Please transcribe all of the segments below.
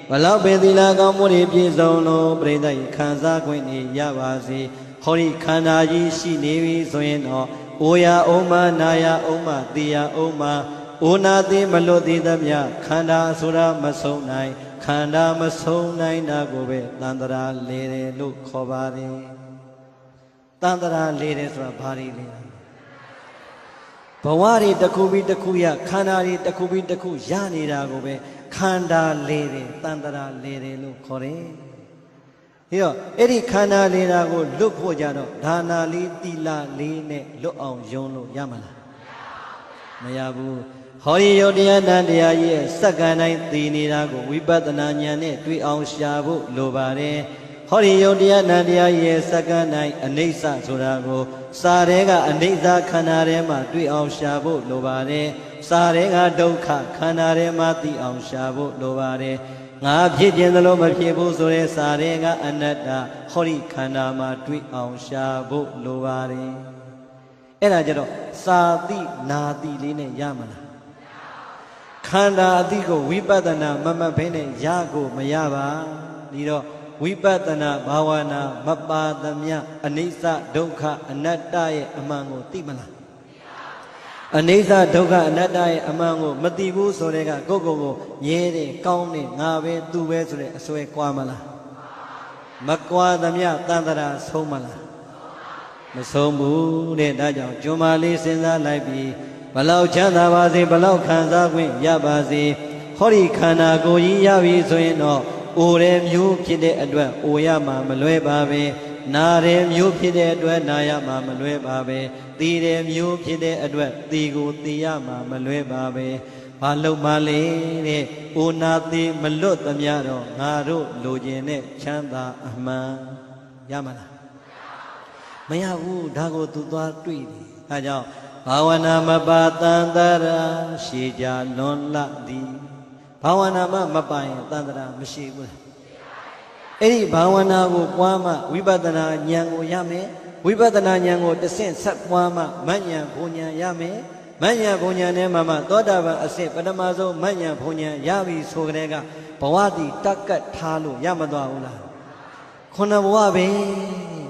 ဘလောက်ပင်သီလကောင်းမှုတွေပြည့်စုံလို့ပြိဿရဲ့ခံစားခွင့်ရပါစေဟောဒီခန္ဓာကြီးရှိနေပြီဆိုရင်တော့အိုရာအောင်မနာရာအောင်မသိရာအောင်မအိုနာသိမလွတ်သေးသမျှခန္ဓာဆိုတာမဆုံးနိုင်ခန္ဓာမဆုံးနိုင်တာကိုပဲတန်တရာလေတယ်လို့ခေါ်ပါတယ်တန်တရာလေတယ်ဆိုတာဘာတွေလဲဘဝတွေတစ်ခုပြီးတစ်ခုရခန္ဓာတွေတစ်ခုပြီးတစ်ခုရနေတာကိုပဲခန္ဓာလေတယ်တန်တရာလေတယ်လို့ခေါ်တယ်ဒီတော့အဲ့ဒီခန္ဓာလေတာကိုလွတ်ဖို့ကြတော့ဒါနာလေးတိလလေးနဲ့လွတ်အောင်ယုံလို့ရမလားမရဘူးဟောဒီယုတ်တရားတန်တရားကြီးရဲ့စက္ကန့်တိုင်းသိနေတာကိုဝိပဿနာဉာဏ်နဲ့တွေ့အောင်ရှာဖို့လိုပါတယ်ဟောဒီယုတ်တရားတန်တရားကြီးရဲ့စက္ကန့်တိုင်းအနိစ္စဆိုတာကိုစာရဲကအနိစ္စခန္ဓာထဲမှာတွေ့အောင်ရှာဖို့လိုပါတယ်စာရဲကဒုက္ခခန္ဓာထဲမှာသိအောင်ရှာဖို့လိုပါတယ်ငါဖြစ်ခြင်းသလိုမဖြစ်ဘူးဆိုတဲ့စာရဲကအနတ္တဟောဒီခန္ဓာမှာတွေ့အောင်ရှာဖို့လိုပါတယ်အဲ့ဒါကြတော့စာတိနာတိလေးနဲ့ရမလားခန္ဓာအတိကိုဝိပဿနာမမှတ်ဘဲနဲ့ရကိုမရပါဒီတော့ဝိပဿနာဘာဝနာမပါသမျှအနိစ္စဒုက္ခအနတ္တရဲ့အမှန်ကိုသိမလားအနိစ္စဒုက္ခအနတ္တရဲ့အမှန်ကိုမသိဘူးဆိုတဲ့ကကိုယ့်ကိုယ်မြဲတယ်ကောင်းတယ်ငါပဲသူပဲဆိုတဲ့အစွဲကွာမလားမကွာသမျှတန်တရာဆုံးမလားမဆုံးဘူးတဲ့ဒါကြောင့်ကျွမ်းမလေးစဉ်းစားလိုက်ပြီးဘလောက်ချမ်းသာပါစေဘလောက်ခံစားခွင့်ရပါစေဟောဒီခန္ဓာကိုယ်ကြီးရပြီဆိုရင်တော့အိုတဲ့မျိုးဖြစ်တဲ့အတွက်အိုရမှာမလွဲပါပဲနာတဲ့မျိုးဖြစ်တဲ့အတွက်နာရမှာမလွဲပါပဲသိတဲ့မျိုးဖြစ်တဲ့အတွက်သိကိုသိရမှာမလွဲပါပဲဘာလို့မလဲတဲ့အိုနာသိမလွတ်သမျှတော့ငါတို့လိုချင်တဲ့ချမ်းသာအမှန်ရမလားမရဘူးဒါကိုသူသွားတွေ့တယ်အဲကြောင့်ဘာဝနာမပါတန်တရာရှည်ကြလွန်လသည်ဘာဝနာမပါရင်တန်တရာမရှိဘူးအဲ့ဒီဘာဝနာကိုပွားမှဝိပဿနာဉာဏ်ကိုရမယ်ဝိပဿနာဉာဏ်ကိုတဆင့်ဆက်ပွားမှမဉ္ဇဉ်ဘုံဉာဏ်ရမယ်မဉ္ဇဉ်ဘုံဉာဏ်နဲ့မှသောတာပန်အစစ်ပထမဆုံးမဉ္ဇဉ်ဘုံဉာဏ်ရပြီဆိုကြတဲ့ကဘဝတည်တက်ကတ်ထားလို့ရမသွားဘူးလားခုနဘဝပဲ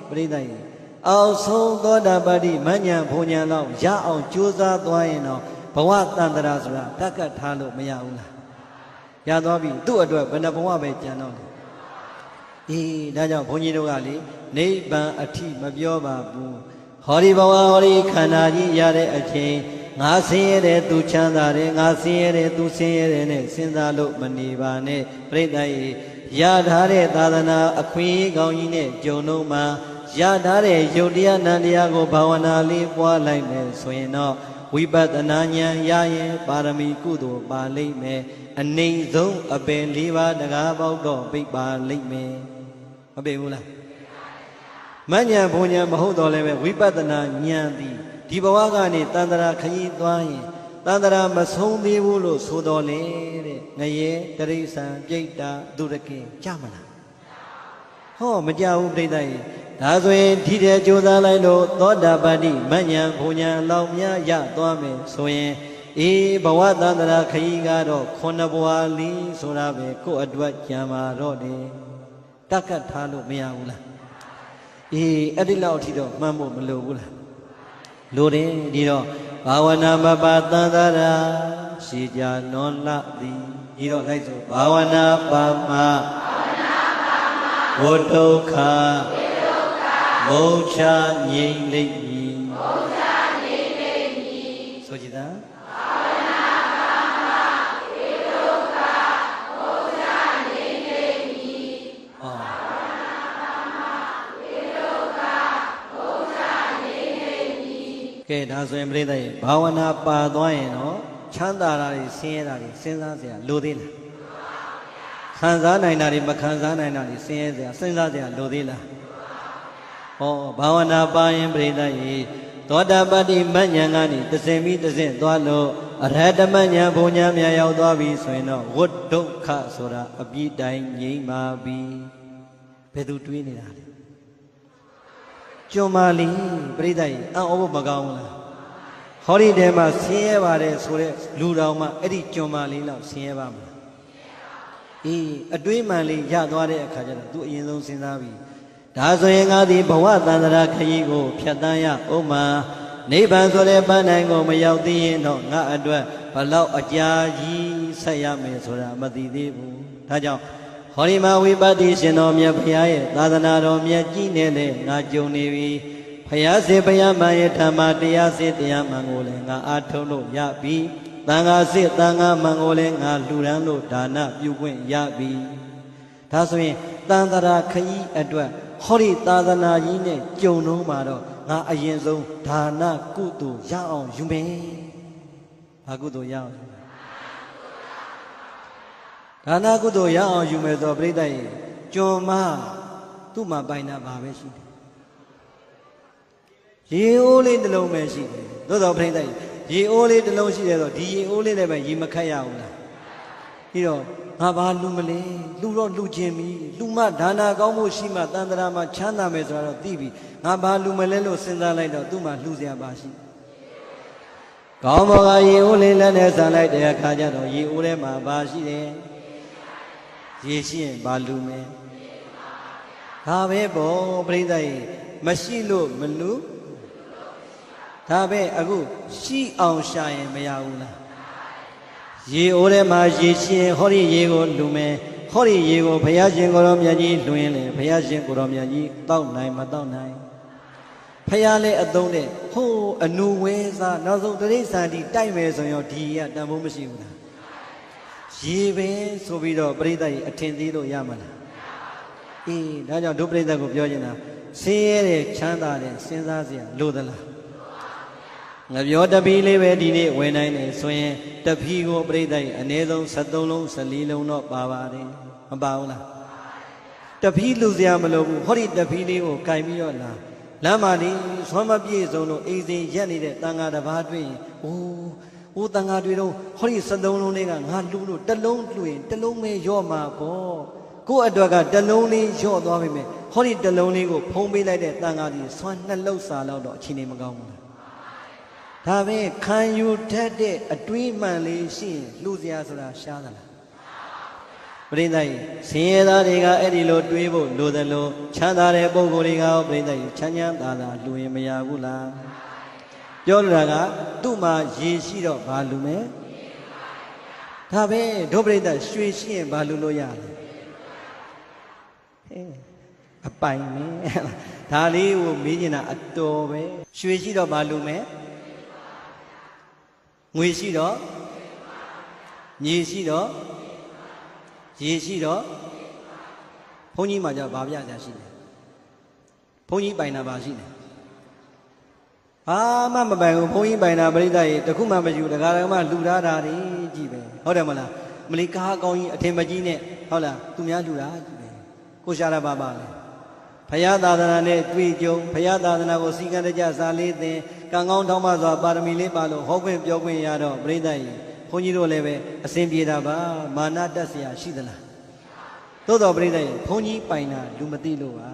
ပြိဿရဲ့အောက်ဆုံးသောတာပတိမဉ္ဇဉ်ဘုံဉာဏ်တော့ရအောင်ကြိုးစားသွားရင်တော့ဘဝတန်တရာဆိုတာတက်ကတ်ထားလို့မရဘူးလားရသွားပြီသူ့အတွက်ဘယ်နှဘဝပဲကြံတော့အေးဒါကြောင့်ဘုန်းကြီးတို့ကလေနိဗ္ဗာန်အထိမပြောပါဘူးဟောဒီဘဝဟောဒီခန္ဓာကြီးရတဲ့အချိန်ငါဆင်းရဲတယ်သူချမ်းသာတယ်ငါဆင်းရဲတယ်သူဆင်းရဲတယ်နဲ့စဉ်းစားလို့မနေပါနဲ့ပြိတ္တရေရထားတဲ့သာသနာအခွင့်အရေးကောင်းကြီးနဲ့ကြုံတော့မှရထားတဲ့ယုတ်တရားနန္တရားကိုဘာဝနာလေးပွားလိုက်မယ်ဆိုရင်တော့ဝိပဿနာဉာဏ်ရရင်ပါရမီကုသိုလ်ပါလိမ့်မယ်အနေဆုံးအပင်၄ပါးတကားပေါက်တော့ပိတ်ပါလိမ့်မယ်မပိတ်ဘူးလားမဉ္ဇဉ်ဘုံဉာဏ်မဟုတ်တော့လည်းပဲဝိပဿနာဉာဏ်သည်ဒီဘဝကနေတန်တရာခရီးသွားရင်တန်တရာမဆုံးသေးဘူးလို့ဆိုတော်လေတဲ့ငရေတရိษံပြိတ္တာသူရကင်ကြမလားဟောမကြဘူးပြိတ္တာရေဒါဆိုရင်ဒီတဲ့ကြိုးစားလိုက်လို့သောတာပတိမဉ္ဇဉ်ဘုံဉာဏ်လောက်များရသွားမယ်ဆိုရင်အေးဘဝတန်တရာခရီးကတော့ခုနှစ်ဘဝလေးဆိုတာပဲကိုယ့်အတွက်ကြံပါတော့တယ်တက်ကတ်ထားလို့မရဘူးလားအေးအဲ့ဒီလောက်အထိတော့မှန်းဖို့မလိုဘူးလားလိုတယ်ဒီတော့ဘာဝနာမပါတန်တရာရှည်ကြလွန်လသည်ဒီတော့လိုက်ဆိုဘာဝနာပါမဝတ္တုခမုံချငြိမ့်လိမ့်မည်ဆိုကြည်သားကဲဒါဆိုရင်ပြိဿရဲ့ဘာဝနာပါသွားရင်တော့ချမ်းသာတာတွေဆင်းရဲတာတွေစဉ်းစားစရာလိုသေးလားခံစားနိုင်တာတွေမခံစားနိုင်တာတွေဆင်းရဲစရာစဉ်းစားစရာလိုသေးလားဟောဘာဝနာပါရင်ပြိဿရဲ့သောတာပတိမဉ္ဇဉ်ကနေတဆင်ပြီးတဆင့်သွားလို့အရဟတမဉ္ဇဉ်ဘုံဉာဏ်များရောက်သွားပြီဆိုရင်တော့ဝဋ်ဒုက္ခဆိုတာအပြည့်တိုင်းငြိမ်းပါပြီဘယ်သူတွေးနေတာလဲကျွမ်းမာလီပြိဿကြီးအံ့ဩဖို့မကောင်းဘူးလားဟောဒီတဲမှာဆင်းရဲပါတယ်ဆိုတဲ့လူတော်မှအဲ့ဒီကျွမ်းမာလီလောက်ဆင်းရဲပါမလား အတွေးမှန်လေးရသွားတဲ့အခါကျတော့သူအရင်ဆုံးစဉ်းစားပြီးဒါဆိုရင်ငါသည်ဘဝတန်ត្រာခရီးကိုဖြတ်တန်းရအောင်မှာနိဗ္ဗာန်ဆိုတဲ့ပန်းတိုင်းကိုမရောက်သေးရင်တော့ငါအတွက်ဘလောက်အကြာကြီးဆက်ရမယ်ဆိုတာမသိသေးဘူးဒါကြောင့်ဟောဒီမှာဝိပဿနာရှင်တော်မြတ်ဘုရားရဲ့သာသနာတော်မြတ်ကြီးနဲ့လည်းငါကြုံနေပြီဘုရားစေဘုရားမှန်ရဲ့ဓမ္မတရားစေတရားမှန်ကိုလည်းငါအားထုတ်လို့ရပြီသံဃာစေသံဃာမှန်ကိုလည်းငါလှူဒန်းလို့ဒါနပြုခွင့်ရပြီဒါဆိုရင်တန်ត្រာခရီးအတွက်ဟောဒီသာသနာကြီးနဲ့ကြုံတော့မှာတော့ငါအရင်ဆုံးဒါနကုသိုလ်ရအောင်ယူမယ်။ဘာကုသိုလ်ရအောင်ဒါနကုသိုလ်ရအောင်ယူမယ်ဆိုတော့ပြိဿရဲ့ကျွန်မသူ့မှာပိုင်တာဘာပဲရှိတယ်။ရေအိုးလေးတစ်လုံးပဲရှိတယ်။သို့တော်ပြိဿရဲ့ရေအိုးလေးတစ်လုံးရှိတယ်ဆိုဒီရေအိုးလေးနဲ့ပဲရေမခတ်ရဘူးလား။ပြီးတော့ငါဘာလူမလဲလူတော့လူချင်းပြီလူမဒါနာကောင်းမှုရှိမှတန်ត្រာမှာချမ်းသာမယ်ဆိုတော့သိပြီငါဘာလူမလဲလို့စဉ်းစားလိုက်တော့သူ့မှာလှူစရာပါရှိကောင်းဘောကရေအိုးလေးလက်နဲ့ဆန်လိုက်တဲ့အခါကျတော့ရေအိုးထဲမှာဘာရှိတယ်ရေရှိရင်ဘာလူမယ်ဒါပဲပေါ့ပြိဿရေမရှိလို့မလူဒါပဲအခုရှိအောင်ရှာရင်မရဘူးလားရေအိုးထဲမှာရေရှင်ဟောဒီရေကိုလူမယ်ဟောဒီရေကိုဘုရားရှင်ကိုရောမြတ်ကြီးလွှင်းလေဘုရားရှင်ကိုရောမြတ်ကြီးတောက်နိုင်မတောက်နိုင်ဘုရားလည်းအသုံးနဲ့ဟိုးအနုဝဲစားနောက်ဆုံးတိရစ္ဆာန်ဒီတိုက်မယ်ဆိုရင်ဒီကတန်ဖိုးမရှိဘူးလားရေပဲဆိုပြီးတော့ပြိဿကြီးအထင်သေးလို့ရမလားဒါကြောင့်ဒုပြိဿကိုပြောချင်တာဆင်းရဲတဲ့ချမ်းသာတဲ့စဉ်းစားစရာလိုသလားငါပြောတပီးလေးပဲဒီနေ့ဝင်နိုင်တယ်ဆိုရင်တပီးကိုပြိဿကြီးအနည်းဆုံး73လုံး14လုံးတော့ပါပါတယ်မပါဘူးလားတပီးလူစရာမလိုဘူးဟောဒီတပီးလေးကိုကင်ပြီးတော့လာလမ်းမှာနေဆွမ်းမပြည့်စုံလို့အိမ်စဉ်ရက်နေတဲ့တန်ဃာတစ်ပါးတွေ့ရင်အိုးတန်ဃာတွေတော့ဟောဒီ73လုံးလေးကငါလူလို့တစ်လုံးလူရင်တစ်လုံးပဲရော့မှာပေါ့ကိုယ့်အတွက်ကတစ်လုံးလေးရော့သွားပြီမယ်ဟောဒီတစ်လုံးလေးကိုဖုံးပေးလိုက်တဲ့တန်ဃာကြီးဆွမ်း2လုံးစာလောက်တော့အခြေအနေမကောင်းဘူးဒါပဲခံယူတတ်တဲ့အတွေးမှန်လေးရှိရင်လှူစရာဆိုတာရှားသလားပရိသတ်ဆင်းရဲသားတွေကအဲ့ဒီလိုတွေးဖို့လိုသလိုချမ်းသာတဲ့ပုဂ္ဂိုလ်တွေကပရိသတ်ချမ်းချမ်းသာသာလှူရင်မရဘူးလားပြောလိုတာကသူ့မှာရေရှိတော့ဘာလှူမယ်ဒါပဲဒုပရိသတ်ရွှေရှိရင်ဘာလှူလို့ရလဲအပိုင်မင်းဒါလေးကိုမေးချင်တာအတော်ပဲရွှေရှိတော့ဘာလှူမယ်ငွေရှိတော့မြေရှိတော့ရေရှိတော့ဘုန်းကြီးမှာကြောင့်ဘာပြကြရှိလဲဘုန်းကြီးပိုင်တာပါရှိတယ်ဘာမှမပိုင်ဘူးဘုန်းကြီးပိုင်တာပရိသတ်ရေတခုမှမယူတရားတော်မှလှူထားတာတွေကြည့်ပဲဟုတ်တယ်မလားမလီကားကောင်းကြီးအထင်မကြီးနဲ့ဟုတ်လားသူများလှူတာကြည့်ပဲကိုရှာတာပါပါလေဘုရားသာသနာနဲ့တွေ့ကြုံဘုရားသာသနာကိုစီကံတကြစာလေးသင်ကံကောင်းထောင်းမှစွာပါရမီလေးပါလို့ဟောခွင့်ပြောခွင့်ရတော့ပရိသတ်ရေဘုန်းကြီးတို့လည်းပဲအစဉ်ပြေတာပါမာနတက်เสียရှိသလားသို့တော်ပရိသတ်ရေဘုန်းကြီးပိုင်တာလူမသိလို့ပါ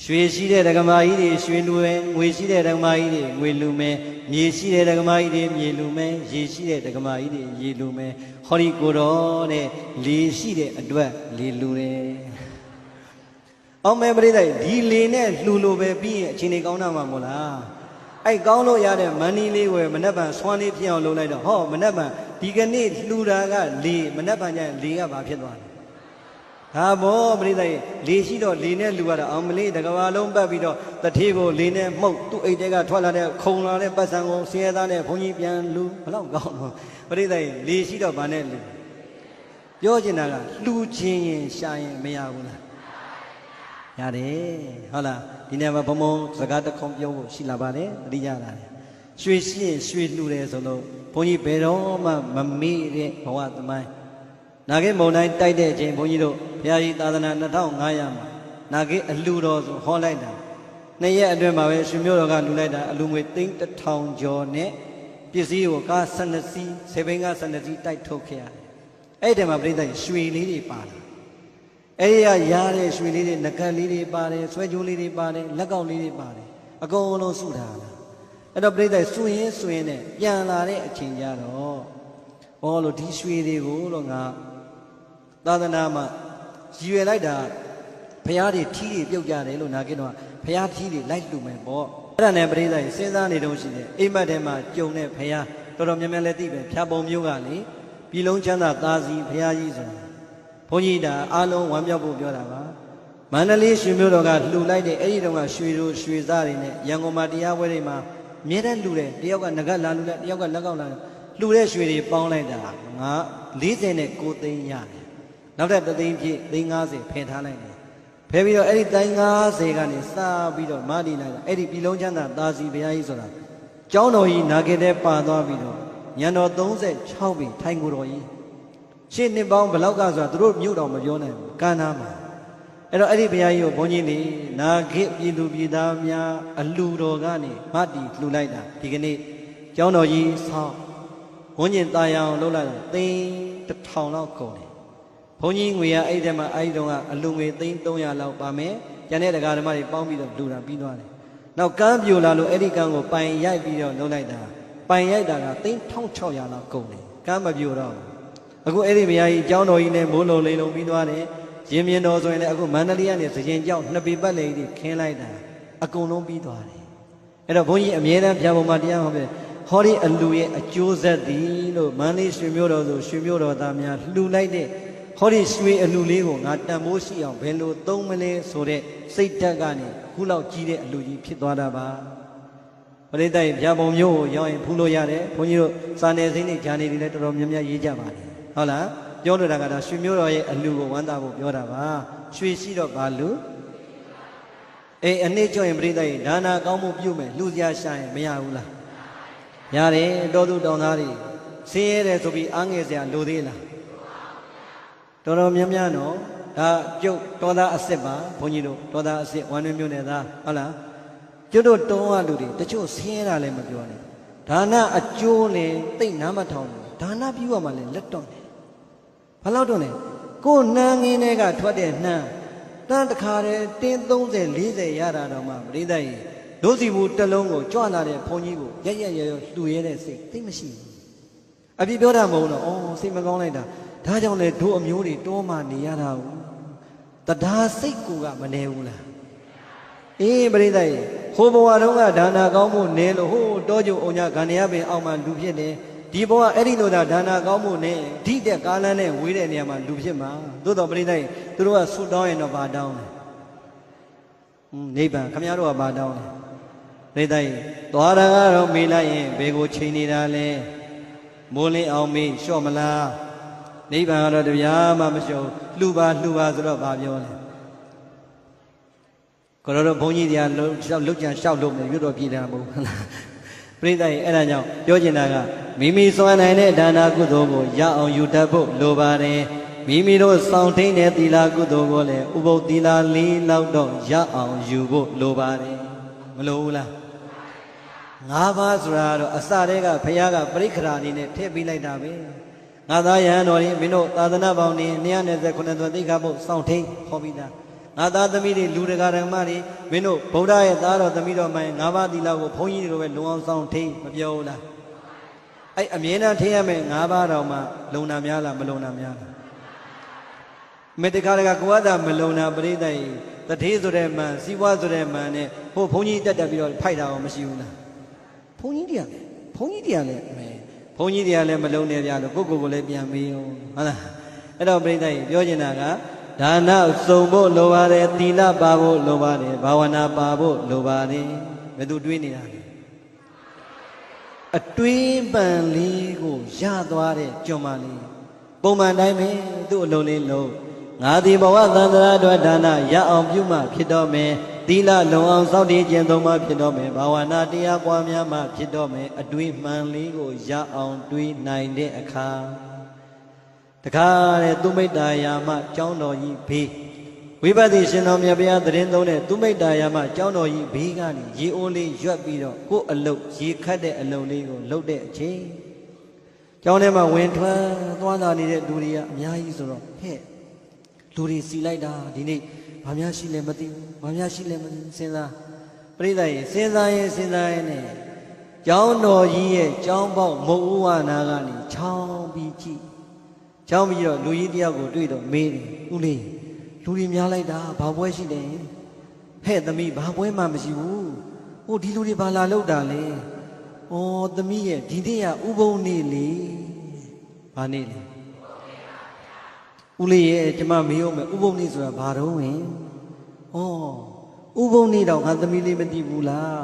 ရွှေရှိတဲ့ဓမ္မကြီးတွေရွှေလူမယ်ငွေရှိတဲ့ဓမ္မကြီးတွေငွေလူမယ်မြေရှိတဲ့ဓမ္မကြီးတွေမြေလူမယ်ရေရှိတဲ့ဓမ္မကြီးတွေရေလူမယ်ဟောဒီကိုတော်တဲ့လေရှိတဲ့အတွက်လေလူတယ်အောင်မဲပရိသတ်ဒီလေနဲ့လှူလို့ပဲပြီးရင်အချိန်ကြီးကောင်းတာမှာမို့လားအဲ့ကောင်းလို့ရတဲ့မဏီလေးကိုမနှက်ပံဆွမ်းလေးဖြစ်အောင်လုပ်လိုက်တော့ဟောမနှက်ပံဒီကနေ့လှူတာကလေမနှက်ပံကျရင်လေကဘာဖြစ်သွားလဲဒါဘောပရိသတ်လေရှိတော့လေနဲ့လှူရတာအောင်မလေးတကဘာလုံးပတ်ပြီးတော့တထေးကိုလေနဲ့မှုတ်သူ့အိတ်တဲကထွက်လာတဲ့ခုံလာတဲ့ပတ်စံကိုဆင်းရဲသားနဲ့ဘုန်းကြီးပြန်လှူဘလောက်ကောင်းတော့ပရိသတ်လေရှိတော့ဗာနဲ့လှူပြောချင်တာကလှူခြင်းရင်ရှာရင်မရဘူးလားရတယ်ဟုတ်လားဒီနေ့မှာဘုံဘုံစကားတစ်ခုပြောဖို့ရှိလာပါတယ်တတိယလာတယ်ရွှေရှိရင်ရွှေလှူတယ်ဆိုလို့ဘုန်းကြီးဘယ်တော့မှမမေ့တဲ့ဘဝသမိုင်းနာဂိမုံတိုင်းတိုက်တဲ့အချိန်ဘုန်းကြီးတို့ဘုရားကြီးသာသနာ2500မှာနာဂိအလှူတော်ဆိုဟောလိုက်တာ2ရက်အတွင်းမှာပဲရှင်မျိုးတော်ကလှူလိုက်တာအလှူငွေ1000ကျော်နဲ့ပစ္စည်းကိုကား12စီးဆေဘင်းကား12စီးတိုက်ထုတ်ခဲ့ရတယ်အဲ့ဒီမှာပြိဿရွှေလေးတွေပါလာအဲ့ဒီကရတဲ့ရွှေလေးတွေငကတ်လေးတွေပါတယ်ဆွဲကြိုးလေးတွေပါတယ်လက်ကောက်လေးတွေပါတယ်အကုန်လုံးစုထားတာအဲ့တော့ပြိဿစုရင်နဲ့ပြန်လာတဲ့အချိန်ကျတော့ဟောလို့ဒီရွှေတွေကိုတော့ငါ သာသနာမှာရည်ရွယ်လိုက်တာဘုရားတွေထီးတွေပြုတ်ကြတယ်လို့နာကိတော့ဘုရားထီးတွေလိုက်လူမယ်ပေါ့အဲ့ဒါနဲ့ပရိသတ်ကြီးစဉ်းစားနေတော့ရှိတယ်အိမ်မက်ထဲမှာကြုံတဲ့ဘုရားတော်တော်များများလည်းသိပဲဖြာပုံမျိုးကလေပြည်လုံးချမ်းသာသားစီဘုရားကြီးဆိုတာဘုန်းကြီးဒါအားလုံးဝမ်းမြောက်ဖို့ပြောတာပါမန္တလေးရွှေမြို့တော်ကလှူလိုက်တဲ့အဲ့ဒီတုန်းကရွှေတို့ရွှေသားတွေနဲ့ရန်ကုန်မှာတရားပွဲတွေမှာအမြဲတမ်းလှူတယ်တယောက်ကငကလာလှူလိုက်တယောက်ကလက်ကောက်လာလှူတဲ့ရွှေတွေပေါင်းလိုက်တာငါ49သိန်းရတယ်နောက်ထပ်3သိန်းပြည့်သိန်း50ဖယ်ထားလိုက်တယ်ဖယ်ပြီးတော့အဲ့ဒီသိန်း50ကနေစပြီးတော့မာဒီလိုက်တာအဲ့ဒီပြည်လုံးချမ်းသာသားစီဘုရားကြီးဆိုတာကျောင်းတော်ကြီးနာဂေတဲ့ပါသွားပြီးတော့ညံတော်36ပြီထိုင်ကိုယ်တော်ကြီးရှင်းနှစ်ပေါင်းဘလောက်ကဆိုတာသူတို့မြို့တော်မပြောနိုင်ဘူးကမ်းနားမှာအဲ့တော့အဲ့ဒီဘုရားကြီးကိုဘုန်းကြီးနေနာဂေပြည်သူပြည်သားများအလှူတော်ကနေမာဒီလှူလိုက်တာဒီကနေ့ကျောင်းတော်ကြီးဆောင်းဝန်းကျင်ตายအောင်လှုပ်လိုက်တာသိန်း1000လောက်ကုန်တယ်ဘုန်းကြီးငွေရအဲ့ဒီမှာအဲ့ဒီတုန်းကအလူငွေသိန်း300လောက်ပါမယ်ကျန်တဲ့တရားဓမ္မတွေပေါင်းပြီးတော့လှူတာပြီးသွားတယ်နောက်ကမ်းပြိုလာလို့အဲ့ဒီကမ်းကိုပိုင်ရိုက်ပြီးတော့လှုပ်လိုက်တာပိုင်ရိုက်တာကသိန်း1600လောက်ကုန်တယ်ကမ်းမပြိုတော့အခုအဲ့ဒီဘုရားကြီးကျောင်းတော်ကြီးနဲ့မိုးလုံးလေးလုံးပြီးသွားတယ်ရင်မြင်တော်ဆိုရင်လည်းအခုမန္တလေးကနေစကြင်ကျောင်းနှစ်ပေပတ်လေကြီးခင်းလိုက်တာအကုန်လုံးပြီးသွားတယ်အဲ့တော့ဘုန်းကြီးအမြဲတမ်းဖြာပုံမှာတရားဟောပြဟောဒီအလူရဲ့အကျိုးဆက်သည်လို့မန္တလေးရွှေမြို့တော်ဆိုရွှေမြို့တော်သားများလှူလိုက်တဲ့ဟောဒီရွှေအလူလေးကိုငါတန်ဖိုးရှိအောင်ဘယ်လိုသုံးမလဲဆိုတဲ့စိတ်ဓာတ်ကနေခုလောက်ကြီးတဲ့အလူကြီးဖြစ်သွားတာပါပရိသတ်ဖြာပုံမျိုးကိုရောက်ရင်ဖူးလို့ရတယ်ဘုန်းကြီးတို့စာနယ်ဇင်းတွေဂျာနေတွေလည်းတော်တော်များများရေးကြပါတယ်ဟုတ်လားပြောလို့တာကတော့ရွှေမြို့တော်ရဲ့အလူကိုဝမ်းသာဖို့ပြောတာပါရွှေရှိတော့ဘာလူအေးအနည်းကျော်ရင်ပရိသတ်ဒါနာကောင်းမှုပြုမယ်လူစရာရှာရင်မရဘူးလားရတယ်တော်သူတောင်သားတွေဆင်းရဲတယ်ဆိုပြီးအားငယ်စရာလိုသေးလားတော်တော်များများနော်ဒါကျုပ်တော်သားအစ်စ်ပါဘုန်းကြီးတို့တော်သားအစ်စ်ဝမ်းတွင်းမြို့နယ်သားဟုတ်လားကျုပ်တို့တုံးရလူတွေတချို့ဆင်းရဲတာလည်းမပြောနဲ့ဒါနအကျိုးလည်းသိမ့်နားမထောင်ဘူးဒါနပြုရမှလည်းလက်တော့တယ်ဘာလို့တော့လဲကိုနှမ်းငင်းတွေကထွက်တဲ့နှမ်းတန်းတခါတည်းတင်း30 40ရတာတော့မှပရိသတ်ကြီးတို့စီဘူးတစ်လုံးကိုကြွလာတဲ့ဘုန်းကြီးကိုရက်ရက်ရရလှူရဲတဲ့စိတ်သိမရှိဘူးအပြစ်ပြောတာမဟုတ်တော့အော်စိတ်မကောင်းလိုက်တာဒါကြောင့်လေတို့အမျိုးတွေတောမှနေရတာဘူးတရားစိတ်ကိုကမနေဘူးလားအေးပရိသတ်ကြီးဟိုဘဝတုန်းကဒါနာကောင်းမှုနေလို့ဟိုတောကျုံအောင်ညာဂန္ဓရပင်အောက်မှာလူဖြစ်တယ်ဒီဘဝအဲ့ဒီလိုဒါနာကောင်းမှုနဲ့ဓိတဲ့ကားလန်းနဲ့ဝေးတဲ့နေရာမှာလူဖြစ်မှာသို့တော်ပရိသတ်ကြီးသူတို့ကဆုတောင်းရင်တော့ဘာတောင်းလဲနိဗ္ဗာန်ခမရတို့ကဘာတောင်းလဲပရိသတ်ကြီးသွားတာကတော့မေးလိုက်ရင်ဘယ်ကိုချိန်နေတာလဲမိုးလင်းအောင်မေးလျှော့မလားနိဗ္ဗာန်ကတော့တရားမှမလျှော့လှူပါဆိုတော့ဘာပြောလဲကိုတော်တို့ဘုန်းကြီးတရားလှုပ်ကြံလျှောက်လို့မယ်ရွတ်တော်ပြည်တာမဟုတ်ဘူးလားပရိသတ်ကြီးအဲ့ဒါကြောင့်ပြောချင်တာကမိမိစွမ်းနိုင်တဲ့ဒါနာကုသိုလ်ကိုရအောင်ယူတတ်ဖို့လိုပါတယ်မိမိတို့စောင့်ထိန်တဲ့သီလကုသိုလ်ကိုလည်းဥပုသ်သီလ၄လောက်တော့ရအောင်ယူဖို့လိုပါတယ်မလိုဘူးလား၅ပါးဆိုတာတော့အစတည်းကဘုရားကပရိက္ခရာအနေနဲ့ထည့်ပေးလိုက်တာပဲငါသားယဟန်တော်ကြီးမင်းတို့သာသနာပေါင်းနေ229သွန်သိက္ခာပုဒ်စောင့်ထိန်ဟောပြီးသားငါသားသမီးတွေလူတကာဓမ္မတွေမင်းတို့ဗုဒ္ဓရဲ့သားတော်သမီးတော်မှန်၅ပါးသီလကိုဘုန်းကြီးတွေလိုပဲလုံအောင်စောင့်ထိန်မပြောဘူးလားအဲ့အမြဲတမ်းထိရမယ်၅ပါးတော်မှလုံနာများလားမလုံနာများလားမေတ္တာကကိုယ်ကသာမလုံနာပရိသတ်ကြီးတထေးဆိုတဲ့မှန်စီးပွားဆိုတဲ့မှန်နဲ့ဟိုဘုန်းကြီးတက်ပြီးတော့ဖိုက်တာရောမရှိဘူးလားဘုန်းကြီးတွေကလည်းဘုန်းကြီးတွေကလည်းမလုံနေကြလို့ကိုလည်းပြန်မေးအောင်ဟုတ်လားအဲ့တော့ပရိသတ်ကြီးပြောချင်တာကဒါနစုံဖို့လိုပါတယ်သီလပါဖို့လိုပါတယ်ဘာဝနာပါဖို့လိုပါတယ်ဘယ်သူတွေးနေတာလဲအတွင်းပံလေးကိုရသွားတဲ့ကြုံမလေးပုံမှန်တိုင်းပဲသူ့အလုံးလေးလုံးငါဒီဘဝသန္တရာအတွက်ဒါနရအောင်ပြုမှဖြစ်တော့မယ်သီလလုံအောင်စောင့်တည်ခြင်းသုံးမှဖြစ်တော့မယ်ဘာဝနာတရားပွားများမှဖြစ်တော့မယ်အတွင်းမှန်လေးကိုရအောင်တွေးနိုင်တဲ့အခါတခါတဲ့သူမိတ္တာယာမကျောင်းတော်ကြီးဘေးဝိပဿနာရှင်တော်မြတ်ဘုရားသတင်းသုံးတဲ့သူမိတ္တာယာမကျောင်းတော်ကြီးဘေးကနေရေအိုးလေးရွက်ပြီးတော့ကိုယ်အလုတ်ရေခတ်တဲ့အလုံလေးကိုလှုပ်တဲ့အချိန်ကျောင်းထဲမှာဝင်ထွက်သွားလာနေတဲ့လူတွေကအများကြီးဆိုတော့ဟဲ့လူတွေစီလိုက်တာဒီနေ့ဘာများရှိလဲမသိဘူးဘာများရှိလဲမသိစဉ်းစားပရိသတ်ရေစဉ်းစားရင်နဲ့ကျောင်းတော်ကြီးရဲ့ကျောင်းပေါက်မုတ်ဥဝနာကနေချောင်းပြီးကြည့် ကြောင်းပြီးတော့လူကြီးတယောက်ကိုတွေ့တော့မေးတယ်ဦးလေးလူတွေများလိုက်တာဘာပွဲရှိတယ်ဟဲ့သမီးဘာပွဲမှမရှိဘူးဟိုဒီလူတွေဘာလာလောက်တာလဲဩသမီးရဲ့ဒီနေ့ကဥပုံနေ့လေဘာနေ့လဲဦးလေးရဲ့ကျမမေးအောင်မယ်ဥပုံနေ့ဆိုတာဘာတော့ဝင်ဩဥပုံနေ့တော့ငါသမီးလေးမသိဘူးလား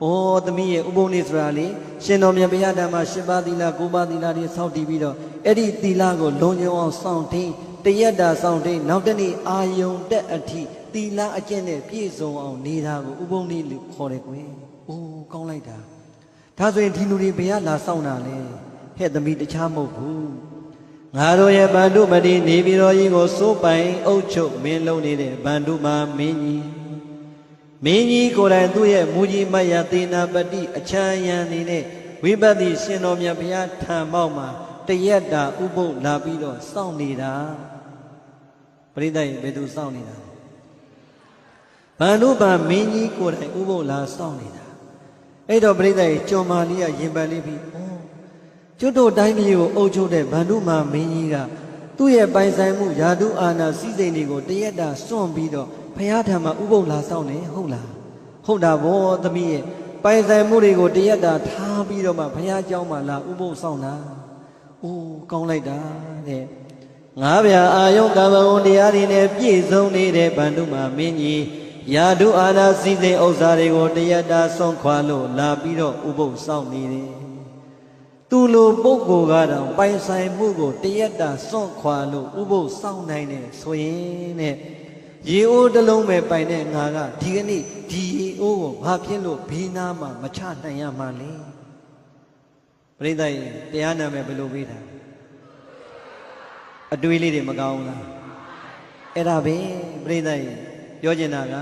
ဩသမီးရဲ့ဥပုံနေ့ဆိုတာလေရှင်တော်မြတ်ဘုရားဓမ္မ၈ပါးသီလ၉ပါးသီလတွေစောင့်တည်ပြီးတော့အဲ့ဒီသီလကိုလုံခြုံအောင်စောင့်ထိန်တရက်တာစောင့်ထိန်နောက်တနေ့အာယုံတက်အထိသီလအကျင့်နဲ့ပြည့်စုံအောင်နေတာကိုဥပုံနေ့လို့ခေါ်တယ်ကွယ်။အိုးကောင်းလိုက်တာ။ဒါဆိုရင်ဒီလူတွေဘယ်ကလာစောင့်တာလဲ။ဟဲ့သမီးတခြားမဟုတ်ဘူး။ငါတို့ရဲ့ဗန္ဓုမတိနေပြည်တော်ကြီးကိုစိုးပိုင်အုပ်ချုပ်မင်းလုံးနေတဲ့ဗန္ဓုမာမင်းကြီး။မင်းကြီးကိုယ်တိုင်သူ့ရဲ့မူကြီးမယသေနာပတိအချမ်းရံနေတဲ့ဝိပဿနာရှင်တော်မြတ်ဘုရားထံပေါက်မှာတရက်တာဥပုပ်လာပြီးတော့စောင့်နေတာပရိသတ်ဘယ်သူစောင့်နေတာဗန္ဓုမာမင်းကြီးကိုယ်တိုင်ဥပုပ်လာစောင့်နေတာအဲ့တော့ပရိသတ်ကျော်မာလေးကရင်ပတ်လေးပြီးကျွတ်တို့တိုင်းပြည်ကိုအုပ်ချုပ်တဲ့ဗန္ဓုမာမင်းကြီးကသူ့ရဲ့ပိုင်ဆိုင်မှုယာတုအာဏာစည်းစိမ်တွေကိုတရက်တာစွန့်ပြီးတော့ဘုရားထံမှာဥပုပ်လာစောင့်နေဟုတ်လားဟုတ်တာဗောသမီးရဲ့ပိုင်ဆိုင်မှုတွေကိုတရက်တာထားပြီးတော့မှဘုရားကျောင်းမှာလာဥပုပ်စောင့်တာအိုးကောင်းလိုက်တာတဲ့ငါးပြာအာယုကမ္မဝံတရားတွေနဲ့ပြည့်စုံနေတဲ့ဗန္ဓုမာမင်းကြီးယာတုအာဏာစည်းစိမ်ဥစ္စာတွေကိုတရက်တာစွန့်ခွာလို့လာပြီးတော့ဥပုပ်စောင့်နေတယ်သူလိုပုဂ္ဂိုလ်ကတော့ပိုင်ဆိုင်မှုကိုတရက်တာစွန့်ခွာလို့ဥပုပ်စောင့်နိုင်တယ်ဆိုရင်တဲ့ရေအိုးတစ်လုံးပဲပိုင်တဲ့ငါကဒီကနေ့ဒီရေအိုးကိုဘာဖြစ်လို့ဘေးနားမှာမချနိုင်ရမှာလဲပရိသတ်တရားနာမယ်ဘယ်လိုပေးတာအတွေးလေးတွေမကောင်းလားအဲ့ဒါပဲပရိသတ်ပြောချင်တာက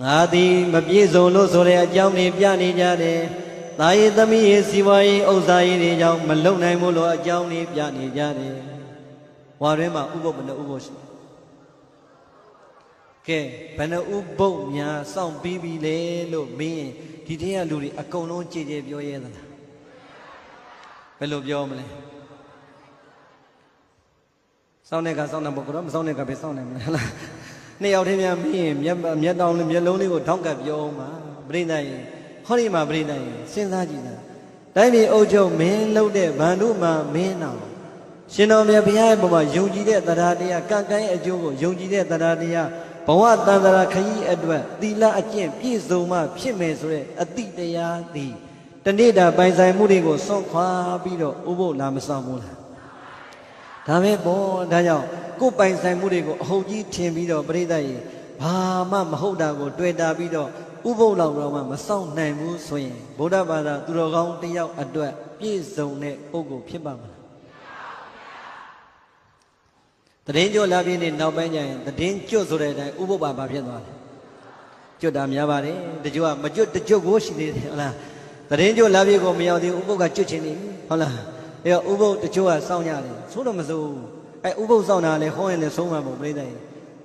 ငါသည်မပြည့်စုံလို့ဆိုတဲ့အကြောင်းတွေပြနေကြတယ်။သာယေသမီးရဲ့စီဝါရေးဥစ္စာရေးတွေကြောင့်မလုံနိုင်ဘူးလို့အကြောင်းတွေပြနေကြတယ်။ဝါတွင်မှာဥပုပ်ဘယ်နှဥပုပ်ရှိကဲဘယ်နှဥပုပ်များစောင့်ပြီးပြီလေလို့မင်းဒီတည်းကလူတွေအကုန်လုံးကြည်ကြဲပြောရဲသလားဘယ်လိုပြောမလဲစောင့်တဲ့ကစောင့်တာမဟုတ်တော့မစောင့်တဲ့ကပဲစောင့်နိုင်မလားနှစ်ယောက်တည်းများမင်းမျက်တောင်မျက်လုံးလေးကိုထောက်ကပ်ပြောမှာပြိဿရဲ့ဟောဒီမှာပြိဿရဲ့စဉ်းစားကြည့်တာတိုင်းပြည်အုပ်ချုပ်မင်းလုပ်တဲ့ဗန္ဓုမာမင်းတော်ရှင်တော်မြတ်ဘုရားရဲ့ဘုရားယုံကြည်တဲ့တရားတရားကံကံရဲ့အကျိုးကိုယုံကြည်တဲ့တရားတရားဘဝတန်တရာခရီးအတွက်သီလအကျင့်ပြည့်စုံမှဖြစ်မယ်ဆိုတဲ့အတိတရားသည်တနေ့တာပိုင်ဆိုင်မှုတွေကိုစွန့်ခွာပြီးတော့ဥပုပ်လာမဆောင်ဘူးလားဒါပဲပေါ့ဒါကြောင့်ကိုယ်ပိုင်ဆိုင်မှုတွေကိုအဟုတ်ကြီးထင်ပြီးတော့ပြိဿရေဘာမှမဟုတ်တာကိုတွေ့တာပြီးတော့ဥပုပ်လောက်တော့မှမဆောင်နိုင်ဘူးဆိုရင်ဗုဒ္ဓဘာသာသူတော်ကောင်းတစ်ယောက်အတွက်ပြည့်စုံတဲ့ပုဂ္ဂိုလ်ဖြစ်ပါမလားတည်င်းကျွတ်လာပြင်းနေနောက်ပိုင်းကျရင်တည်င်းကျွတ်ဆိုတဲ့အတိုင်းဥပုပ်ပါဖြစ်သွားတယ်ကျွတ်တာများပါတယ်တချို့ကမကျွတ်တကျွတ်ကိုရှိနေတယ်ဟုတ်လားတည်င်းကျွတ်လာပြင်းကိုမရောက်သေးဘူးဥပုပ်ကကျွတ်ချင်နေဟုတ်လားအဲ့တော့ဥပုပ်တချို့ကစောင့်ရတယ်သို့တော့မစိုးအဲ့ဥပုပ်စောင့်တာလည်းဟောရင်လည်းဆုံးမှာပေါ့ပြိဿရေ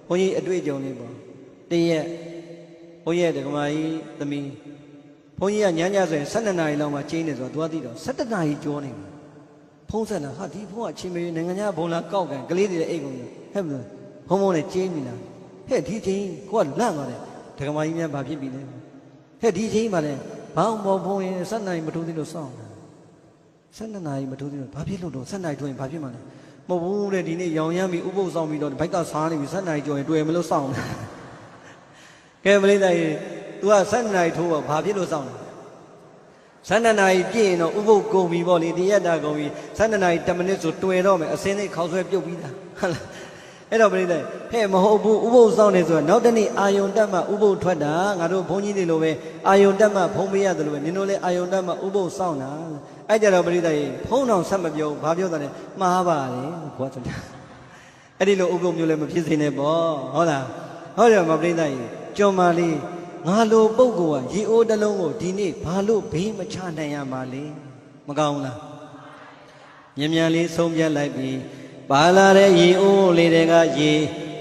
ဘုန်းကြီးအတွေ့အကြုံလေးပေါ့တရက်ဘုန်းကြီးရဲ့ဒကမာကြီးသမီးဘုန်းကြီးကညညဆိုရင်12နာရီလောက်မှကျင်းနေဆိုတော့သူကသိတော့17နာရီကျော်နေပြီဖုံးဆက်လာဟာဒီဖုံးကအချင်းမေနိုင်ငံခြားဘုံလာကောက်ကန်ကလေးတွေအိတ်ကုန်ဟဲ့မလားဖုံးဖုံးနဲ့ကျင်းပြီလားဟဲ့ဒီချင်းကိုကလန့်သွားတယ်ဒကမာကြီးများဘာဖြစ်ပြီလဲဟဲ့ဒီချင်းမှလည်းဘောင်းဘောဖုံးရင်17နာရီမထိုးသေးလို့စောင့်12နာရီမထိုးသေးလို့ဘာဖြစ်လို့တော့17နာရီထိုးရင်ဘာဖြစ်မှလဲမဟုတ်ဘူးတဲ့ဒီနေ့ရောင်ရမ်းပြီးဥပုပ်ဆောင်ပြီးတော့ဘိုက်ကစားနေပြီ17နာရီကျော်ရင်တွေ့မလို့စောင့်တယ်ကဲမလေးသားကြီး तू က17နာရီထိုးတော့ဘာဖြစ်လို့စောင့်လဲ12နာရီပြည့်ရင်တော့ဥပုပ်ကုန်ပြီပေါ့လေတရက်တာကုန်ပြီ12နာရီ10မိနစ်ဆိုတွေ့တော့မယ်အစင်းလေးခေါက်ဆွဲပြုတ်ပြီးသားဟုတ်လားအဲ့တော့မလေးသားဟဲ့မဟုတ်ဘူးဥပုပ်စောင့်နေဆိုတော့နောက်တနေ့အာယုံတက်မှဥပုပ်ထွက်တာငါတို့ဘုန်းကြီးတွေလိုပဲအာယုံတက်မှဖုံးပေးရတယ်လို့ပဲနင်တို့လည်းအာယုံတက်မှဥပုပ်စောင့်တာအဲ့ကြတော့မလေးသားကြီးဖုံးတော်ဆက်မပြောဘာပြောတာလဲမှားပါတယ်ကွာဆိုတာအဲ့ဒီလိုဥပုပ်မျိုးလည်းမဖြစ်စေနဲ့ပေါ့ဟုတ်လားဟုတ်တယ်မလေးသားကြီးကြော်မာလေးငါလိုပုဂ္ဂိုလ်ကရေအိုးတစ်လုံးကိုဒီနေ့ဘာလို့ဘေးမချနိုင်ရမှာလဲမကောင်းလားမြန်မြန်လေးဆုံးပြတ်လိုက်ပြီပါလာတဲ့ရေအိုးလေးတွေကရေ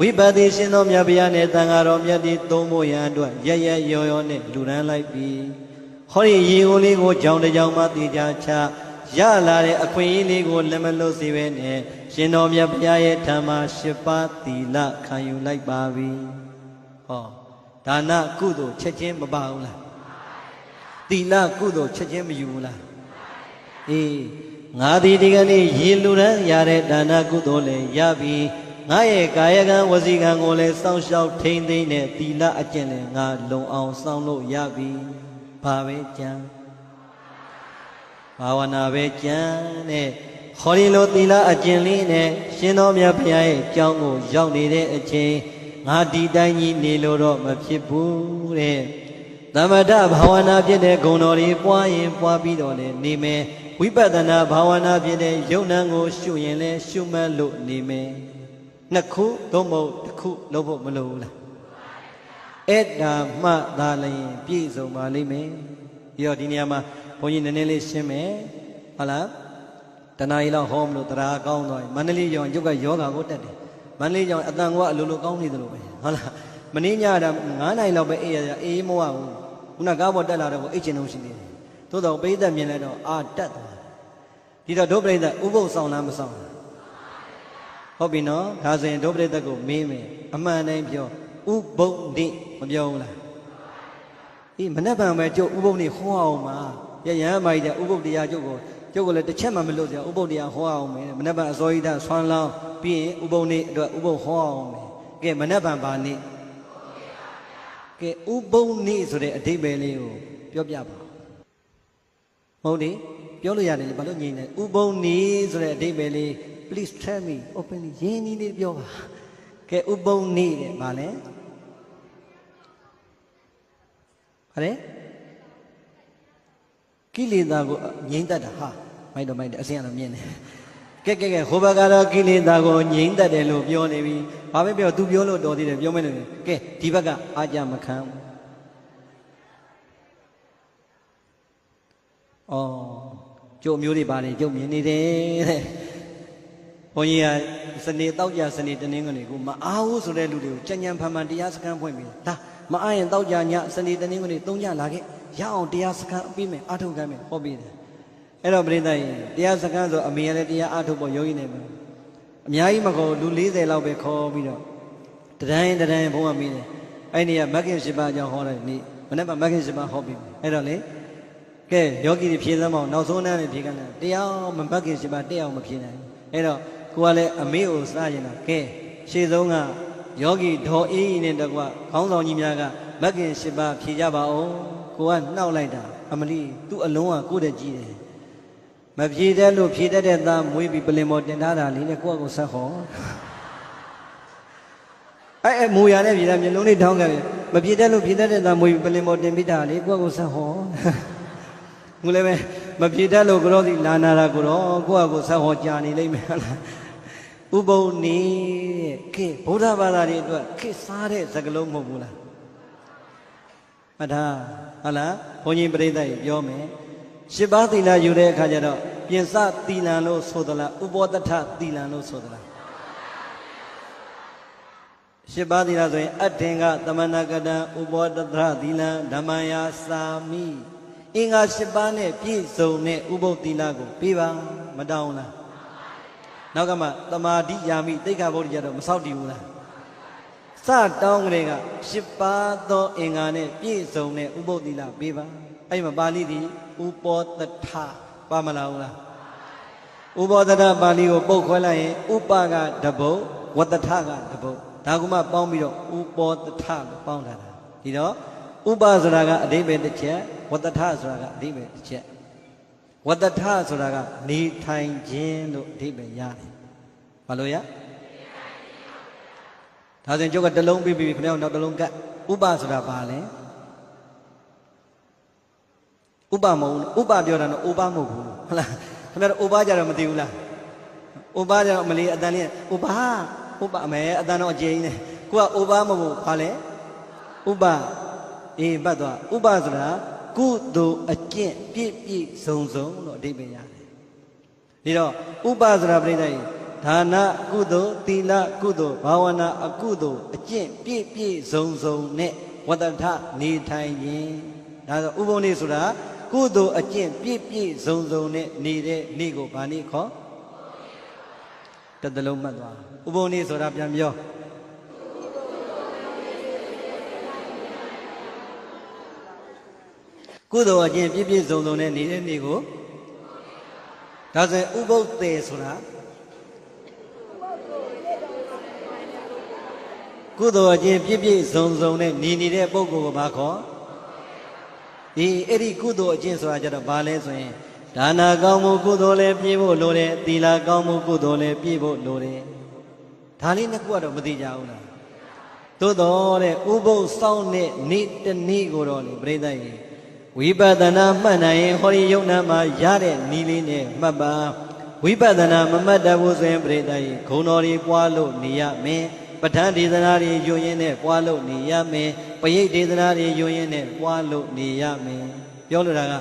ဝိပဿနာရှင်တော်မြတ်ဗျာနဲ့တန်ဃာတော်မြတ်ဒီသုံးဖို့ရန်အတွက်ရရရော်ရော်နဲ့လူရန်လိုက်ပြီဟောဒီရေအိုးလေးကိုကြောင်တစ်ကြောင်မှတေချာချရလာတဲ့အခွင့်အရေးလေးကိုလက်မလွတ်စေပဲနဲ့ ရှင်တော်မြတ်ဘုရားရဲ့ဓမ္မ8ပါးသီလခံယူလိုက်ပါပြီဟောဒါနကုသိုလ်ချက်ချင်းမပါဘူးလားသီလကုသိုလ်ချက်ချင်းမယူဘူးလားအေးငါဒီကနေ့ရေလူရန်ရတဲ့ဒါနကုသိုလ်လည်းရပြီငါရဲ့ကာယကံဝစီကံကိုလည်းစောင့်ရှောက်ထိန်းသိမ်းတဲ့သီလအကျင့်လည်းငါလုံအောင်စောင့်လို့ရပြီဘာပဲကြံဘာဝနာပဲကြံတဲ့ဟောဒီလိုသီလအကျင့်လေးနဲ့ရှင်တော်မြတ်ဘုရားရဲ့ကြောင်းကိုရောက်နေတဲ့အချိန်ငါဒီတိုင်းကြီးနေလို့တော့မဖြစ်ဘူးတဲ့သမထဘာဝနာဖြစ်တဲ့ဂုဏ်တော်တွေပွားရင်ပွားပြီးတော့လည်းနေမယ်ဝိပဿနာဘာဝနာဖြစ်တဲ့ယုံနာကိုရှုရင်လည်းရှုမှတ်လို့နေမယ်နှစ်ခုသို့မဟုတ်တစ်ခုလုပ်ဖို့မလိုဘူးလားအဲ့ဒါမှသာလျင်ပြည့်စုံပါလိမ့်မယ်ပြီးတော့ဒီနေရာမှာဘုန်းကြီးနည်းနည်းလေးရှင်းမယ်ဟုတ်လားတဏှာကြီးလောက်ဟောမလို့တရားကောင်းသွားပြီမန္တလေးကျောင်းရုပ်ကယောဂါကိုတက်တယ်မန္တလေးကျောင်းအတန်ကအလိုလိုကောင်းနေသလိုပဲဟုတ်လားမင်းညတာ9နိုင်လောက်ပဲအေးရအေးမဝဘူးခုနကားပေါ်တက်လာတော့အိတ်ချင်လို့ရှိနေတယ်သို့တော့ပိဋကမြင်လိုက်တော့အာတက်သွားဒီတော့ဒုပရိသတ်ဥပုသ်ဆောင်လားမဆောင်လားဟုတ်ပြီနော်ဒါဆိုရင်ဒုပရိသတ်ကိုမေးမယ်အမှန်တိုင်းပြောဥပုသ်နေ့မပြောဘူးလားအေးမနေ့ကပဲကျုပ်ဥပုသ်နေ့ဟောအောင်ပါရရမ်းမိုက်တဲ့ဥပုသ်တရားကျုပ်ကိုလည်းတစ်ချက်မှမလို့စရာဥပုသ်တရားဟောအောင်မယ်မနေ့ကအစောကြီးတာဆွမ်းလောင်းပြီးရင်ဥပုသ်နေ့အတွက်ဥပုသ်ဟောအောင်မယ်ကဲမနေ့ကဘာနေ့ကဲဥပုသ်နေ့ဆိုတဲ့အဓိပ္ပာယ်လေးကိုပြောပြပါဟုတ်တယ်ပြောလို့ရတယ်လေဘာလို့ငြိမ်နေဥပုသ်နေ့ဆိုတဲ့အဓိပ္ပာယ်လေး please tell me openly ရင်းနှီးလေးပြောပါကဲဥပုသ်နေ့တဲ့ဘာလဲဟာလေကိလေသာကိုငြိမ့်တတ်တာဟာမိုက်တော့အစင်းကတော့မြင်တယ်ကဲဟိုဘက်ကတော့ကိလေသာကိုငြိမ့်တတ်တယ်လို့ပြောနေပြီဘာပဲပြော तू ပြောလို့တော်သေးတယ်ပြောမယ်လို့ကဲဒီဘက်ကအာကြမခံဘူးအော်ကျုပ်မျိုးတွေပါတယ်ကျုပ်မြင်နေတယ်တဲ့ဘုန်းကြီးကစနေတောက်ကြစနေတနင်္ဂနွေကိုမအားဘူးဆိုတဲ့လူတွေကိုကြံ့ကြံ့ဖန်ဖန်တရားစခန်းဖွင့်ပြီးဒါမအားရင်တောက်ကြညစနေတနင်္ဂနွေ3ညလာခဲ့ရအောင်တရားစခန်းပြီးမယ်အထုတ်ခိုင်းမယ်ဟောပြီးတယ်အဲ့တော့ပြိဿကြီးတရားစခန်းဆိုအမေကလည်းတရားအထုတ်ဖို့ယောဂီနေမယ်အများကြီးမခေါ်လူ40လောက်ပဲခေါ်ပြီးတော့တတိုင်းဘုန်းကမေးတယ်အဲ့ဒီကမဂ္ဂင်7ပါးအကြောင်းဟောတယ်နေ့မနေ့ကမဂ္ဂင်7ပါးဟောပြီးအဲ့တော့လေကဲယောဂီတွေဖြေစမ်းမအောင်နောက်ဆုံးတန်းနဲ့ဖြေကန်းတယ်တရားမမဂ္ဂင်7ပါးတရားမဖြေနိုင်အဲ့တော့ကိုကလည်းအမေကိုစားရင်တော့ကဲရှေ့ဆုံးကယောဂီဒေါ်အေးကြီးနဲ့တကွခေါင်းဆောင်ကြီးများကမဂ္ဂင်7ပါးဖြေကြပါဦးကိုကနှောက်လိုက်တာအမလီသူ့အလုံးကကိုယ့်တည်းကြီးတယ်မဖြေတတ်လို့ဖြေတတ်တဲ့သားမွေးပြီးပလင်မော်တင်ထားတာလေးနဲ့ကိုယ့်ကိုဆက်ဟောအဲ့မူရနဲ့ဖြေတာမျိုးလုံးလေးထောင်းခဲ့မဖြေတတ်လို့ဖြေတတ်တဲ့သားမွေးပြီးပလင်မော်တင်ပြီးတာလေးကိုယ့်ကိုဆက်ဟောငူလည်းပဲမဖြေတတ်လို့ကိုရောစီလာနာတာကိုတော့ကိုယ့်ကိုဆက်ဟောကြာနေလိမ့်မယ်ဟုတ်လားဥပုံနေခေဗုဒ္ဓဘာသာတွေအတွက်ခေစားတဲ့စကားလုံးမဟုတ်ဘူးလားမှတ်ထားဟုတ်လားဘုန်းကြီးပြိဿကြီးပြောမယ်8ပါးသီလယူတဲ့အခါကျတော့ပြင်စသီလံလို့ဆိုသလားဥပောတထသီလံလို့ဆိုသလား8ပါးသီလဆိုရင်အဋ္ဌင်္ဂသမဏကတံဥပောတထသီလံဓမ္မယာစာမိအင်္ဂါ8ပါးနဲ့ပြည့်စုံတဲ့ဥပုသ်သီလကိုပေးပါမတောင်းလားနောက်ကမှသမာဓိယာမိသိက္ခာပုဒ်ကြတော့မဆောက်တည်ဘူးလားစတောင်းကလေးက8ပါးသောအင်္ဂါနဲ့ပြည့်စုံတဲ့ဥပုသ်သီလပေးပါအဲ့မှာပါဠိသည်ဥပောတထပါမလားဟုတ်လားဥပောတထပါဠိကိုပုတ်ခွဲလိုက်ရင်ဥပကတပုတ်ဝတ္တထကတပုတ်ဒါကမှပေါင်းပြီးတော့ဥပောတထလို့ပေါင်းထားတာဒီတော့ဥပဆိုတာကအဓိပ္ပာယ်တစ်ချက်ဝတ္တထဆိုတာကအဓိပ္ပာယ်တစ်ချက်ဝတ္တထဆိုတာကနေထိုင်ခြင်းလို့အဓိပ္ပာယ်ရတယ်ဘာလို့ရဒါဆိုရင်ကျုပ်ကတစ်လုံးပြီးပြီခင်ဗျားနောက်တစ်လုံးကဥပဆိုတာဘာလဲဥပမဟုတ်ဥပပြောတာတော့ဥပမဟုတ်ဘူးဟုတ်လားခင်ဗျားတို့ဥပကြတော့မသိဘူးလားဥပကြတော့မလီအတန်လေးဥပအမဲအတန်တော့အကျဉ်းနေကိုကဥပမဟုတ်ဘူးဘာလဲဥပအေးပတ်သွားဥပဆိုတာကုသိုလ်အကျင့်ပြည့်စုံလို့အဓိပ္ပာယ်ရတယ်ဒီတော့ဥပဆိုတာပြိဿကြီးဒါနကုသိုလ်သီလကုသိုလ်ဘာဝနာအကုသိုလ်အကျင့်ပြည့်စုံနဲ့ဝတ္တထနေထိုင်ရင်ဒါဆိုဥပုံနေ့ဆိုတာကုသိုလ်အကျင့်ပြည့်စုံနဲ့နေတဲ့နေ့ကိုဗာနေ့ခေါ် တစ်သလုံးမှတ်သွားဥပုံနေ့ဆိုတာပြန်ပြောကုသိုလ်အကျင့်ပြည့်ပြည့်စုံစုံနဲ့နေတဲ့နေ့ကိုဒါဆိုရင်ဥပုသ်သေဆိုတာကုသိုလ်အကျင့်ပြည့်ပြည့်စုံစုံနဲ့နေတဲ့ပုဂ္ဂိုလ်ကိုဘာခေါ်ဒီအဲ့ဒီကုသိုလ်အကျင့်ဆိုတာကြတော့ဘာလဲဆိုရင်ဒါနာကောင်းမှုကုသိုလ်လည်းပြည့်ဖို့လိုတယ်သီလကောင်းမှုကုသိုလ်လည်းပြည့်ဖို့လိုတယ်ဒါလေးနှစ်ခုကတော့မသိကြဘူးလားသို့တော်တဲ့ဥပုသ်စောင့်တဲ့နေ့တစ်နေ့ကိုတော့လေပြိဿကြီးဝိပဿနာမှတ်နိုင်ရင်ဟောဒီယုံနာမှာရတဲ့နီးလေးနဲ့မှတ်ပါဝိပဿနာမမှတ်တတ်ဘူးဆိုရင်ပြိဿကြီးဂုဏ်တော်တွေပွားလို့နေရမယ်ပဋ္ဌာန်းဒေသနာတွေယွန်းရင်းနဲ့ပွားလို့နေရမယ်ပရိတ်ဒေသနာတွေယွန်းရင်းနဲ့ပွားလို့နေရမယ်ပြောလို့တာက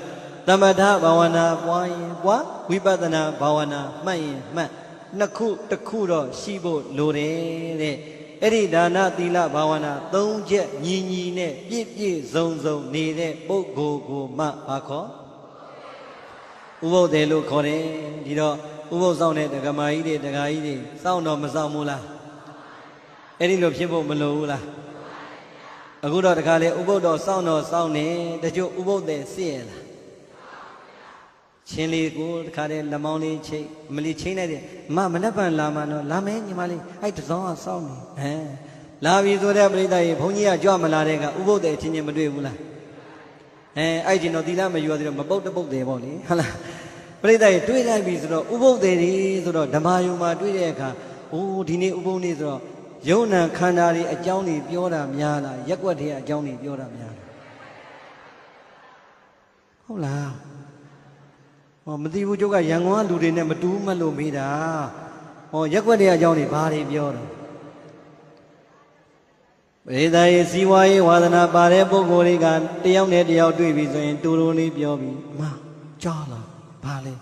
သမထဘာဝနာပွားရင်ပွားဝိပဿနာဘာဝနာမှတ်ရင်မှတ်နှစ်ခုတစ်ခုတော့ရှိဖို့လိုတယ်တဲ့အဲ့ဒီဒါနသီလဘာဝနာ၃ချက်ညီညီနဲ့ပြည့်ပြည့်စုံစုံနေတဲ့ပုဂ္ဂိုလ်ကိုမှဘာခေါ်ဥပုသ်တယ်လို့ခေါ်တယ်ဒီတော့ဥပုသ်ဆောင်တဲ့ဒကမာကြီးတွေဒကာကြီးတွေစောင့်တော့မစောင့်ဘူးလားအဲ့ဒီလိုဖြစ်ဖို့မလိုဘူးလားအခုတော့တခါလေဥပုသ်တော်စောင့်တော့စောင့်နေတချို့ဥပုသ်တယ်စစ်ရလားချင်းလေးကိုတခါတည်းလက်မောင်းလေးချိတ်မလီချင်းလိုက်တယ်မနက်ဖြန်လာမှတော့လာမယ်ညီမလေးအဲ့တစောင်းကစောင့်နေလာပြီဆိုတဲ့ပြိဿကြီးဘုန်းကြီးကကြွမလာတဲ့ကဥပုသ်တယ်ချင်းချင်းမတွေ့ဘူးလားအဲ့ဒီတော့သီလမယူရသေးတော့မပုတ်တပုတ်တယ်ပေါ့လေဟုတ်လားပြိဿကြီးတွေ့လိုက်ပြီဆိုတော့ဥပုသ်တယ်ဒီဆိုတော့ဓမ္မယုံမှာတွေ့တဲ့အခါအိုးဒီနေ့ဥပုသ်နေ့ဆိုတော့ယုံနာခန္ဓာတွေအကြောင်းတွေပြောတာများလားရက်ွက်တွေအကြောင်းတွေပြောတာများလားဟုတ်လားမသိဘူးကျုပ်ကရန်ကုန်ကလူတွေနဲ့မတူးမလို့မေးတာရက်ွက်တဲ့အကြောင်းတွေဘာတွေပြောတော့ပရိသတ်ရဲ့စီဝါရေးဝါသနာပါတဲ့ပုဂ္ဂိုလ်တွေကတယောက်နဲ့တယောက်တွေ့ပြီဆိုရင်တူတူလေးပြောပြီးကြားလားဘာလဲ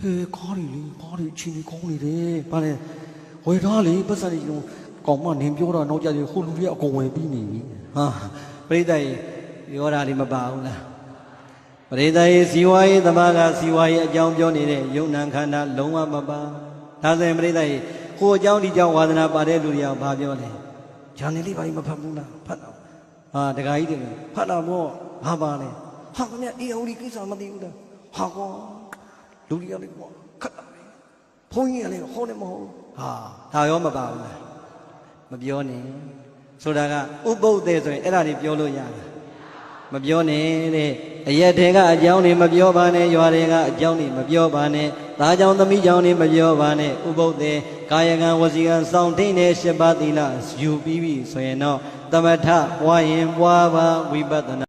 ဟေးခေါ်ရီလေးခေါ်ရီချင်းကြီးခေါင်းနေတယ်ဘာလဲဝေသားလေးပတ်စံကြီးကောင်မနင်ပြောတာနောက်ကြတယ်ဟိုလူတွေအကုန်ဝယ်ပြီးနေပြီပရိသတ်ရဲ့ပြောတာတွေမပါဘူးလားပရိသတ်ရဲ့ဇီဝရေးသမားကဇီဝရေးအကြောင်းပြောနေတဲ့ယုံ nant ခန္ဓာလုံးဝမပါဒါဆိုရင်ပရိသတ်ရဲ့ကိုအကြောင်းဒီကြောင်းဝါသနာပါတဲ့လူတွေကဘာပြောလဲဂျာနယ်လေးဘာကြီးမဖတ်ဘူးလားဖတ်တော့တခါကြီးတယ်ဖတ်တော့ဘာပါလဲခင်ဗျအေးအောင်ဒီကိစ္စမသိဘူးလားကောလူတွေကလည်းခတ်တာပဲဘုန်းကြီးကလည်းဟောနေမဟုတ်ဒါရောမပါဘူးလားမပြောနဲ့ဆိုတာကဥပုသ်တယ်ဆိုရင်အဲ့ဒါတွေပြောလို့ရတယ်မပြောနဲ့တဲ့အရက်တွေကအကြောင်းတွေမပြောပါနဲ့ရွာတွေကအကြောင်းတွေမပြောပါနဲ့သားကြောင့်သမီးကြောင့်တွေမပြောပါနဲ့ဥပုသ်တယ်ကာယကံဝစီကံစောင့်ထိန်တဲ့၈ပါးသီလယူပြီးပြီဆိုရင်တော့သမထပွားရင်ပွားပါဝိပဿနာ